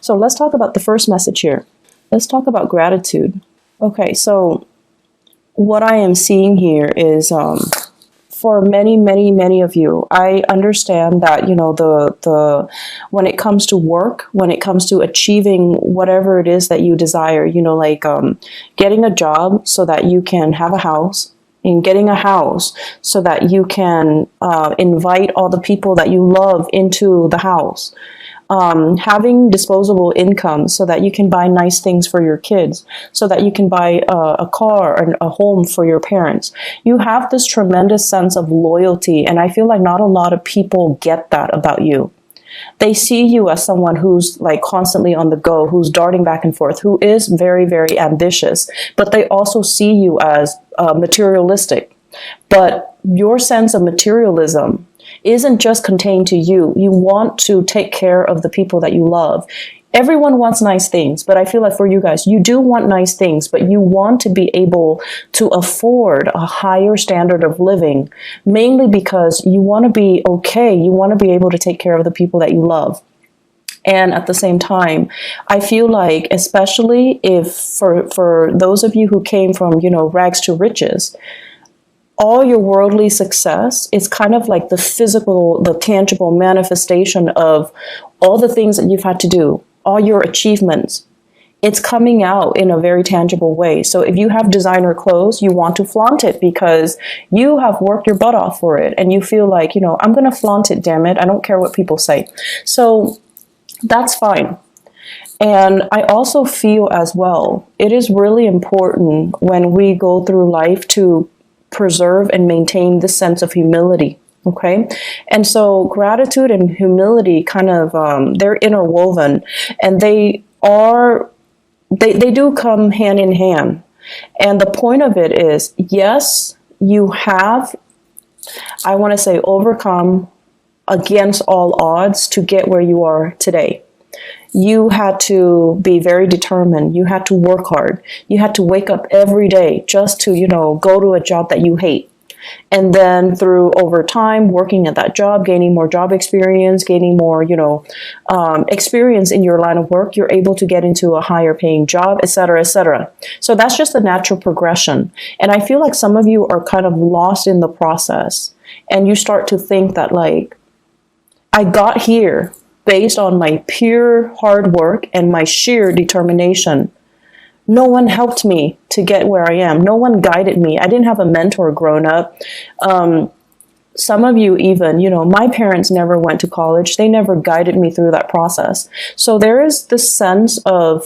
So let's talk about the first message here. Let's talk about gratitude. Okay, so what I am seeing here is for many of you, I understand that, the when it comes to work, when it comes to achieving whatever it is that you desire, like getting a job so that you can have a house, and getting a house so that you can invite all the people that you love into the house. Having disposable income so that you can buy nice things for your kids, so that you can buy a car and a home for your parents. You have this tremendous sense of loyalty, and I feel like not a lot of people get that about you. They see you as someone who's like constantly on the go, who's darting back and forth, who is very, very ambitious, but they also see you as materialistic. But your sense of materialism isn't just contained to you. You want to take care of the people that you love. Everyone wants nice things, but I feel like for you guys, you do want nice things, but you want to be able to afford a higher standard of living, mainly because you want to be okay. You want to be able to take care of the people that you love. And at the same time, I feel like, especially if for those of you who came from, rags to riches, all your worldly success is kind of like the physical, the tangible manifestation of all the things that you've had to do, all your achievements. It's coming out in a very tangible way. So if you have designer clothes, you want to flaunt it because you have worked your butt off for it. And you feel like, I'm going to flaunt it, damn it. I don't care what people say. So that's fine. And I also feel as well, it is really important when we go through life to preserve and maintain this sense of humility. Okay. And so gratitude and humility kind of, they're interwoven, and they do come hand in hand. And the point of it is, yes, you have, I want to say, overcome against all odds to get where you are today. You had to be very determined. You had to work hard. You had to wake up every day just to, go to a job that you hate. And then through over time, working at that job, gaining more job experience, gaining more, experience in your line of work, you're able to get into a higher paying job, et cetera, et cetera. So that's just the natural progression. And I feel like some of you are kind of lost in the process, and you start to think that, like, I got here based on my pure hard work and my sheer determination. No one helped me to get where I am. No one guided me. I didn't have a mentor growing up. Some of you even, my parents never went to college. They never guided me through that process. So there is this sense of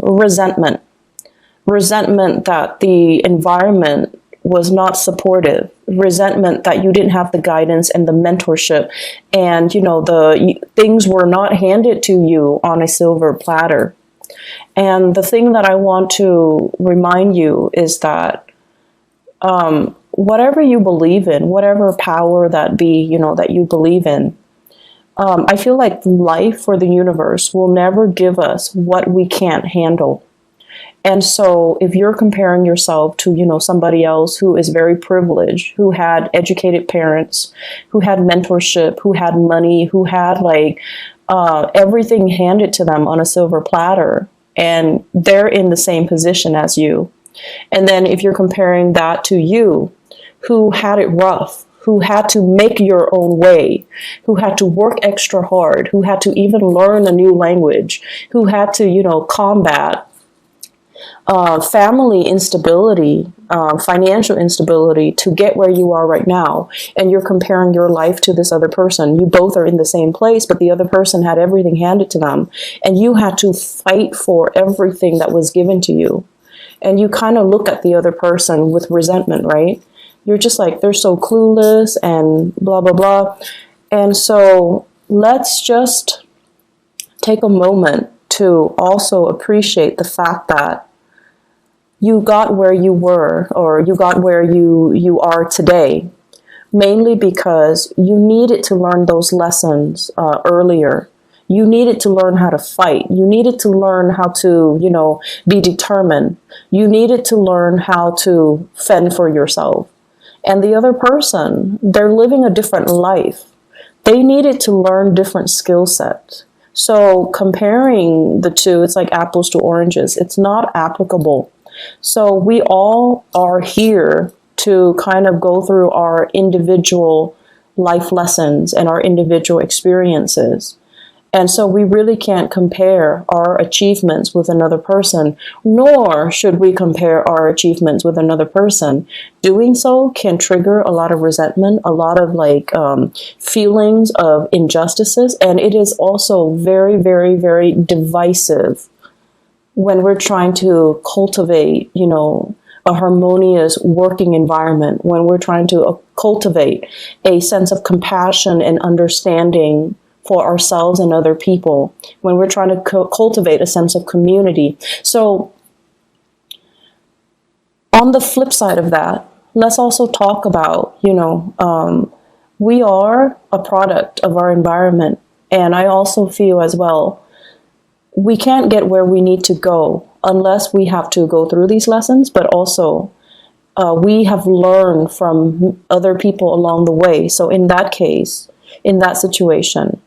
resentment that the environment was not supportive, resentment that you didn't have the guidance and the mentorship, and the things were not handed to you on a silver platter. And the thing that I want to remind you is that whatever you believe in, whatever power that be, that you believe in, I feel like life or the universe will never give us what we can't handle. And so if you're comparing yourself to, somebody else who is very privileged, who had educated parents, who had mentorship, who had money, who had everything handed to them on a silver platter, and they're in the same position as you. And then if you're comparing that to you, who had it rough, who had to make your own way, who had to work extra hard, who had to even learn a new language, who had to, combat family instability, financial instability to get where you are right now, and you're comparing your life to this other person. You both are in the same place, but the other person had everything handed to them, and you had to fight for everything that was given to you. And you kind of look at the other person with resentment, right? You're just like, they're so clueless and blah, blah, blah. And so let's just take a moment to also appreciate the fact that you got where you were, or you got where you are today, mainly because you needed to learn those lessons earlier. You needed to learn how to fight. You needed to learn how to, be determined. You needed to learn how to fend for yourself. And the other person, they're living a different life. They needed to learn different skill sets. So comparing the two, it's like apples to oranges. It's not applicable. So we all are here to kind of go through our individual life lessons and our individual experiences. And so we really can't compare our achievements with another person, nor should we compare our achievements with another person. Doing so can trigger a lot of resentment, a lot of feelings of injustices, and it is also very, very, very divisive when we're trying to cultivate, a harmonious working environment, when we're trying to cultivate a sense of compassion and understanding for ourselves and other people, when we're trying to cultivate a sense of community. So on the flip side of that, let's also talk about, we are a product of our environment. And I also feel as well, we can't get where we need to go unless we have to go through these lessons, but also we have learned from other people along the way. So in that case, in that situation,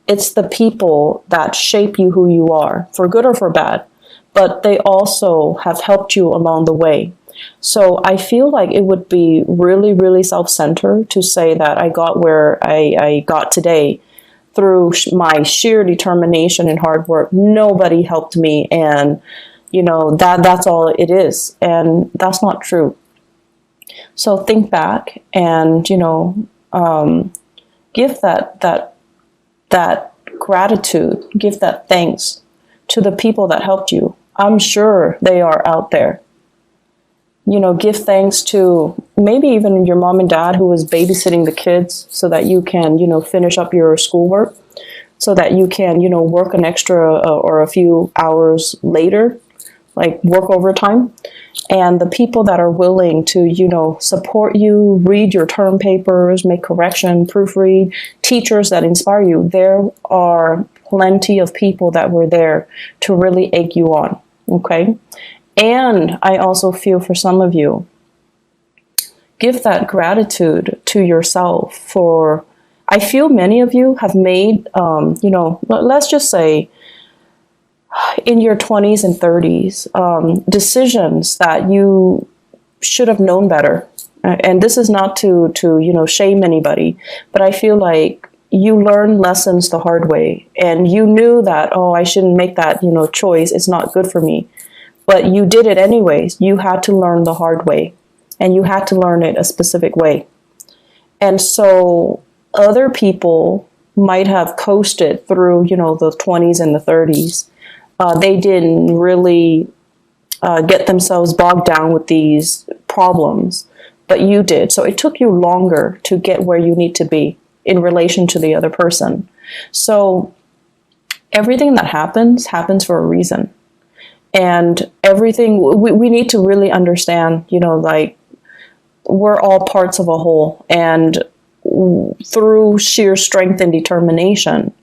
it's the people that shape you who you are, for good or for bad, but they also have helped you along the way. So I feel like it would be really, really self-centered to say that I got where I got today through my sheer determination and hard work. Nobody helped me, and that's all it is, and that's not true. So think back and give that gratitude, give that thanks to the people that helped you. I'm sure they are out there. Give thanks to maybe even your mom and dad who was babysitting the kids so that you can, finish up your schoolwork, so that you can, work an extra or a few hours later, like work overtime. And the people that are willing to, support you, read your term papers, make correction, proofread, teachers that inspire you. There are plenty of people that were there to really egg you on, okay? And I also feel for some of you, give that gratitude to yourself for, I feel many of you have made, let's just say, in your 20s and 30s, decisions that you should have known better. And this is not to shame anybody, but I feel like you learned lessons the hard way, and you knew that, I shouldn't make that, choice. It's not good for me. But you did it anyways. You had to learn the hard way, and you had to learn it a specific way. And so other people might have coasted through, the 20s and the 30s. They didn't really get themselves bogged down with these problems, but you did. So it took you longer to get where you need to be in relation to the other person. So everything that happens for a reason. And everything, we need to really understand, we're all parts of a whole. And through sheer strength and determination,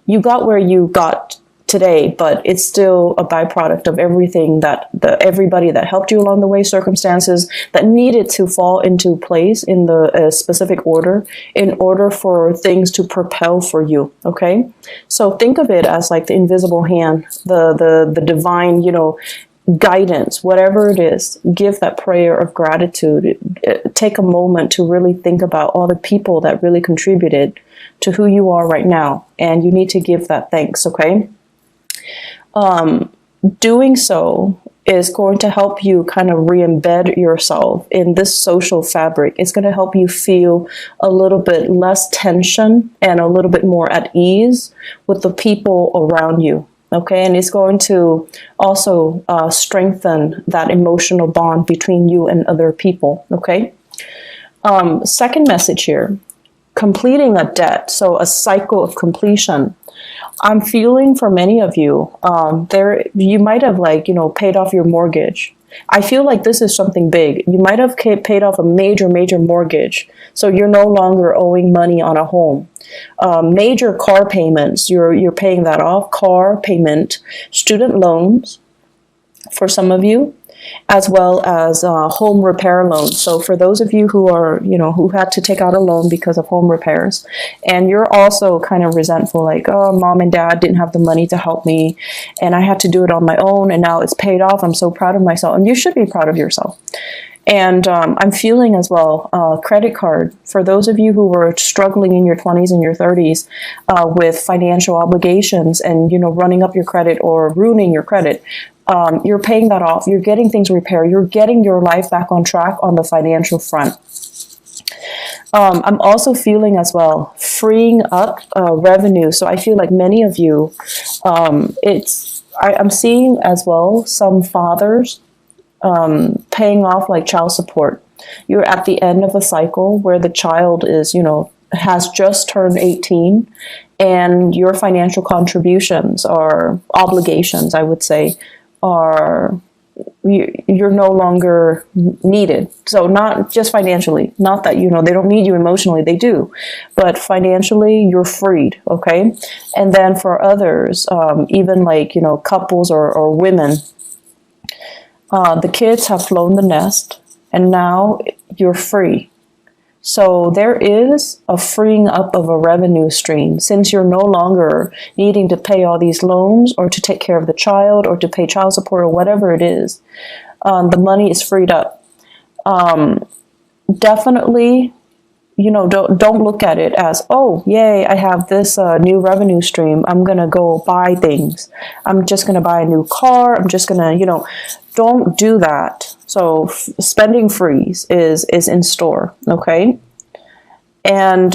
you got where you got today, but it's still a byproduct of everything that everybody that helped you along the way, circumstances that needed to fall into place in the specific order in order for things to propel for you. Okay, so think of it as like the invisible hand, the divine, guidance, whatever it is. Give that prayer of gratitude. Take a moment to really think about all the people that really contributed to who you are right now, and you need to give that thanks. Okay. Doing so is going to help you kind of re-embed yourself in this social fabric. It's going to help you feel a little bit less tension and a little bit more at ease with the people around you. Okay, and it's going to also strengthen that emotional bond between you and other people. Okay. Second message here, completing a debt. So a cycle of completion. I'm feeling for many of you, you might have paid off your mortgage. I feel like this is something big. You might have paid off a major mortgage. So you're no longer owing money on a home. Major car payments, you're paying that off. Car payment, student loans for some of you. as well as home repair loans. So for those of you who are, who had to take out a loan because of home repairs, and you're also kind of resentful, like, oh, mom and dad didn't have the money to help me, and I had to do it on my own, and now it's paid off. I'm so proud of myself, and you should be proud of yourself. And I'm feeling as well, credit card, for those of you who were struggling in your 20s and your 30s with financial obligations and, running up your credit or ruining your credit. You're paying that off. You're getting things repaired. You're getting your life back on track on the financial front. I'm also feeling as well freeing up revenue. So I feel like many of you, I'm seeing as well some fathers paying off like child support. You're at the end of a cycle where the child is, has just turned 18, and your financial contributions or obligations, I would say, are you're no longer needed. So not just financially, not that, they don't need you emotionally, they do, but financially you're freed. Okay. And then for others, even like, couples or women, the kids have flown the nest and now you're free. So there is a freeing up of a revenue stream since you're no longer needing to pay all these loans or to take care of the child or to pay child support or whatever it is. The money is freed up. Definitely, don't look at it as, oh, yay, I have this new revenue stream. I'm going to go buy things. I'm just going to buy a new car. I'm just going to, don't do that. So spending freeze is in store, okay? And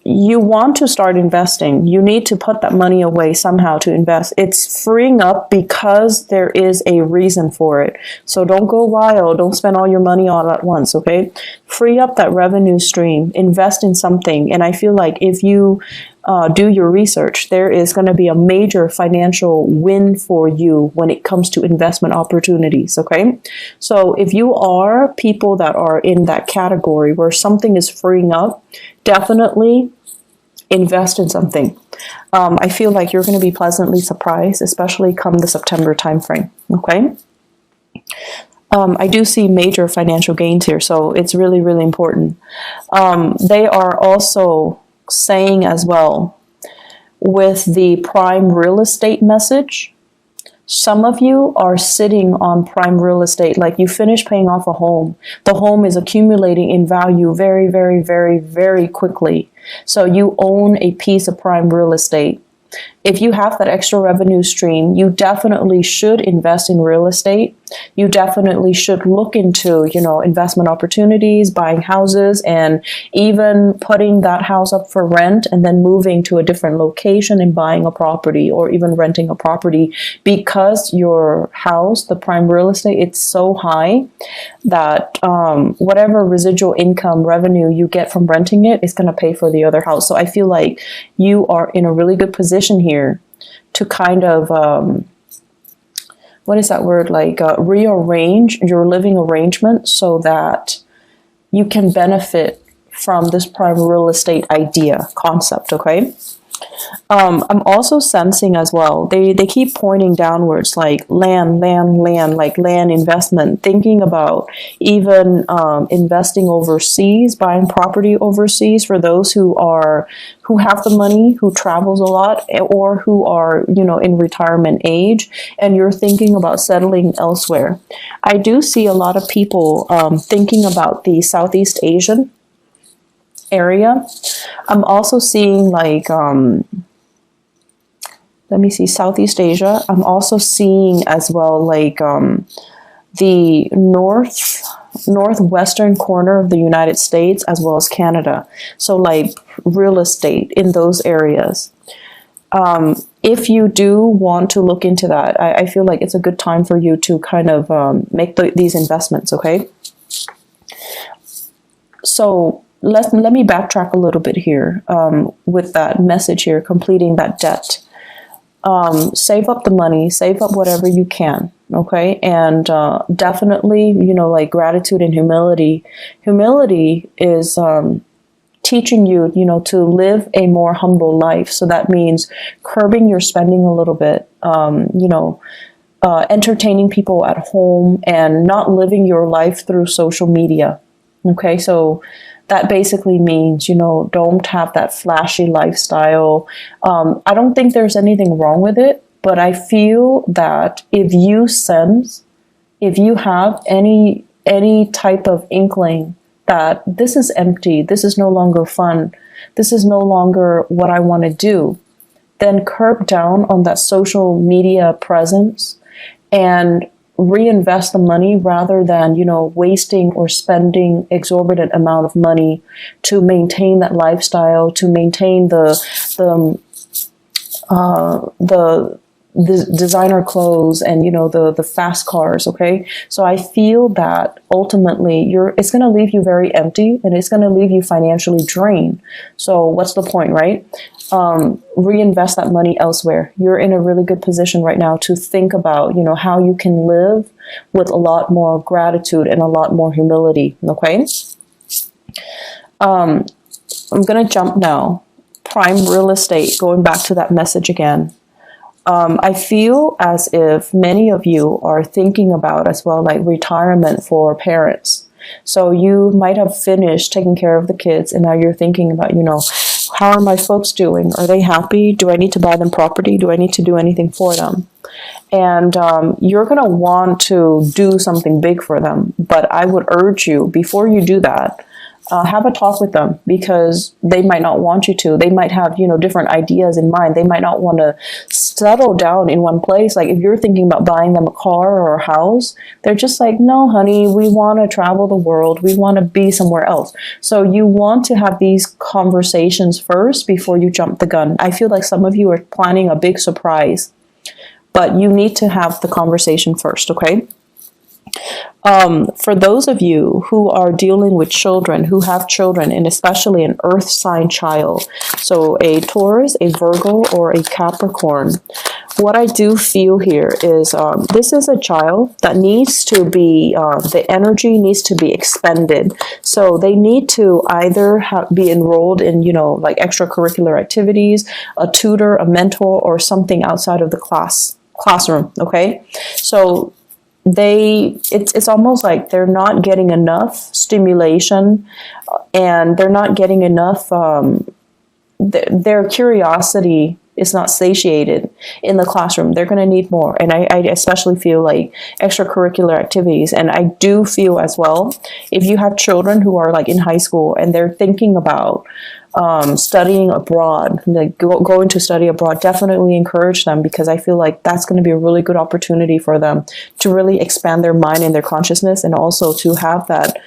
you want to start investing. You need to put that money away somehow to invest. It's freeing up because there is a reason for it. So don't go wild. Don't spend all your money all at once, okay? Free up that revenue stream. Invest in something. And I feel like if you do your research, there is going to be a major financial win for you when it comes to investment opportunities, okay? So if you are people that are in that category where something is freeing up, definitely invest in something. I feel like you're going to be pleasantly surprised, especially come the September timeframe, okay? I do see major financial gains here, so it's really, really important. They are also saying as well, with the prime real estate message, some of you are sitting on prime real estate, like you finish paying off a home. The home is accumulating in value very, very, very, very quickly. So you own a piece of prime real estate. If you have that extra revenue stream, you definitely should invest in real estate. You definitely should look into, investment opportunities, buying houses, and even putting that house up for rent and then moving to a different location and buying a property or even renting a property, because your house, the prime real estate, it's so high that whatever residual income revenue you get from renting it is going to pay for the other house. So I feel like you are in a really good position here to kind of what is that word, like rearrange your living arrangement so that you can benefit from this prime real estate idea concept, okay? I'm also sensing as well, they keep pointing downwards, like land, like land investment, thinking about even investing overseas, buying property overseas for those who have the money, who travels a lot, or who are, in retirement age, and you're thinking about settling elsewhere. I do see a lot of people thinking about the Southeast Asian area. I'm also seeing like, let me see, Southeast Asia. I'm also seeing as well like the northwestern corner of the United States as well as Canada. So like real estate in those areas. If you do want to look into that, I feel like it's a good time for you to kind of make these investments, okay? So let me backtrack a little bit here with that message here, completing that debt. Save up the money, save up whatever you can, okay? And definitely, like gratitude and humility. Humility is teaching you, to live a more humble life. So that means curbing your spending a little bit, entertaining people at home and not living your life through social media. Okay, so that basically means, don't have that flashy lifestyle. I don't think there's anything wrong with it, but I feel that if you have any type of inkling that this is empty, this is no longer fun, this is no longer what I want to do, then curb down on that social media presence and reinvest the money rather than, wasting or spending exorbitant amount of money to maintain that lifestyle, to maintain the designer clothes and, the fast cars. Okay. So I feel that ultimately it's going to leave you very empty and it's going to leave you financially drained. So what's the point, right? Reinvest that money elsewhere. You're in a really good position right now to think about, how you can live with a lot more gratitude and a lot more humility. Okay. I'm going to jump now. Prime real estate, going back to that message again. I feel as if many of you are thinking about as well, like retirement for parents. So you might have finished taking care of the kids and now you're thinking about, how are my folks doing? Are they happy? Do I need to buy them property? Do I need to do anything for them? And you're going to want to do something big for them. But I would urge you, before you do that, have a talk with them, because they might not want you to. They might have, different ideas in mind. They might not want to settle down in one place. Like if you're thinking about buying them a car or a house, they're just like, no, honey, we want to travel the world. We want to be somewhere else. So you want to have these conversations first before you jump the gun. I feel like some of you are planning a big surprise, but you need to have the conversation first, okay? For those of you who are dealing with children, who have children, and especially an earth sign child, so a Taurus, a Virgo, or a Capricorn, what I do feel here is this is a child that needs to be, the energy needs to be expended. So they need to either be enrolled in, like extracurricular activities, a tutor, a mentor, or something outside of the classroom, okay? So it's almost like they're not getting enough stimulation and they're not getting enough, their curiosity is not satiated in the classroom. They're going to need more. And I especially feel like extracurricular activities. And I do feel as well, if you have children who are like in high school and they're thinking about studying abroad, like going to study abroad, definitely encourage them, because I feel like that's going to be a really good opportunity for them to really expand their mind and their consciousness, and also to have that,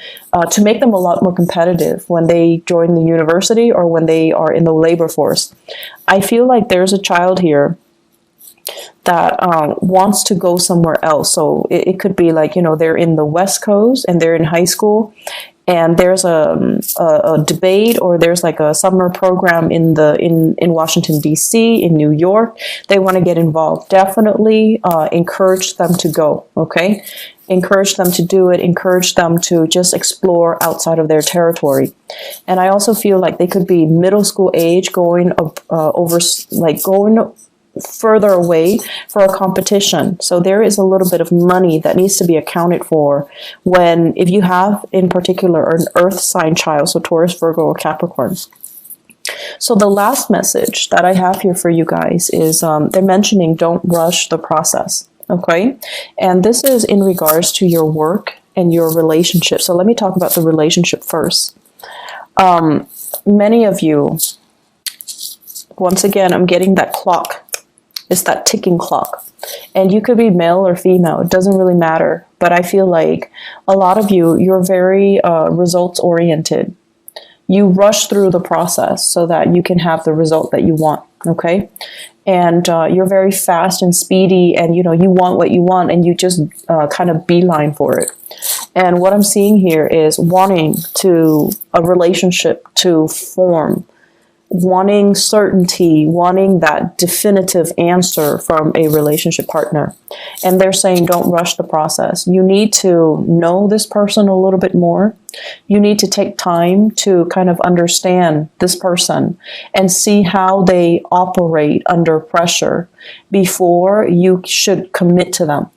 to make them a lot more competitive when they join the university or when they are in the labor force. I feel like there's a child here that wants to go somewhere else. So it could be like, they're in the West Coast and they're in high school, and there's a debate, or there's like a summer program in Washington, D.C., in New York. They want to get involved. Definitely encourage them to go, okay? Encourage them to do it. Encourage them to just explore outside of their territory. And I also feel like they could be middle school age, going going further away for a competition. So there is a little bit of money that needs to be accounted for if you have in particular an earth sign child, so Taurus, Virgo, or Capricorn. So the last message that I have here for you guys is they're mentioning don't rush the process, okay? And this is in regards to your work and your relationship. So let me talk about the relationship first. Many of you, once again, I'm getting that clock. It's that ticking clock. And you could be male or female. It doesn't really matter. But I feel like a lot of you're very results oriented. You rush through the process so that you can have the result that you want. Okay. And you're very fast and speedy, and you want what you want, and you just kind of beeline for it. And what I'm seeing here is wanting a relationship to form wanting certainty, wanting that definitive answer from a relationship partner. And they're saying, don't rush the process. You need to know this person a little bit more. You need to take time to kind of understand this person and see how they operate under pressure before you should commit to them.